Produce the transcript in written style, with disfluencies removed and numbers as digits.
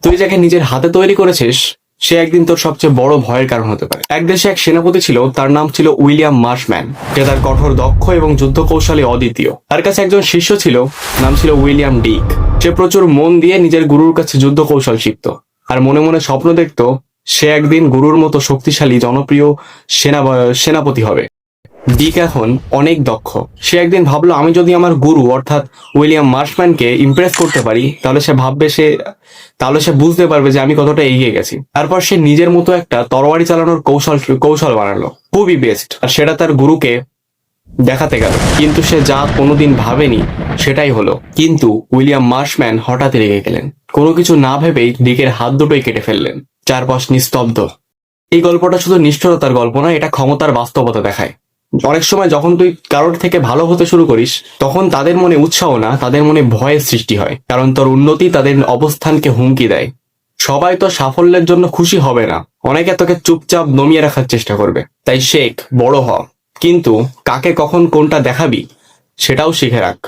তুই যাকে নিজের হাতে তৈরি করেছিস সে একদিন তোর সবচেয়ে বড় ভয়ের কারণ হতে পারে। এক দেশে এক সেনাপতি ছিল, তার নাম ছিল উইলিয়াম মার্শম্যান। যে তার কঠোর দক্ষ এবং যুদ্ধ কৌশলে অদ্বিতীয়। তার কাছে একজন শিষ্য ছিল, নাম ছিল উইলিয়াম ডিক। সে প্রচুর মন দিয়ে নিজের গুরুর কাছে যুদ্ধ কৌশল শিখত আর মনে মনে স্বপ্ন দেখত সে একদিন গুরুর মতো শক্তিশালী জনপ্রিয় সেনাপতি হবে। ডিক এখন অনেক দক্ষ। সে একদিন ভাবলো, আমি যদি আমার গুরু অর্থাৎ উইলিয়াম মার্শম্যানকে ইমপ্রেস করতে পারি তাহলে সে বুঝতে পারবে যে আমি কতটা এগিয়ে গেছি। তারপর সে নিজের মতো একটা তরবারি চালানোর কৌশল বানালো, খুবই বেস্ট, আর সেটা তার গুরুকে দেখাতে গেল। কিন্তু সে যা কোনোদিন ভাবেনি সেটাই হলো। কিন্তু উইলিয়াম মার্শম্যান হঠাৎ রেগে গেলেন। কোনো কিছু না ভেবেই ডিকের হাত দুটোই কেটে ফেললেন। চারপাশ নিস্তব্ধ। এই গল্পটা শুধু নিষ্ঠুরতার গল্প না, এটা ক্ষমতার বাস্তবতা দেখায়। অনেক সময় যখন তুই কারোর থেকে ভালো হতে শুরু করিস তখন তাদের মনে উৎসাহ না, তাদের মনে ভয়ের সৃষ্টি হয়, কারণ তোর উন্নতি তাদের অবস্থানকে হুমকি দেয়। সবাই তো সাফল্যের জন্য খুশি হবে না, অনেকে তোকে চুপচাপ দমিয়ে রাখার চেষ্টা করবে। তাই শেখ, বড় হ, কিন্তু কাকে কখন কোনটা দেখাবি সেটাও শিখে রাখ।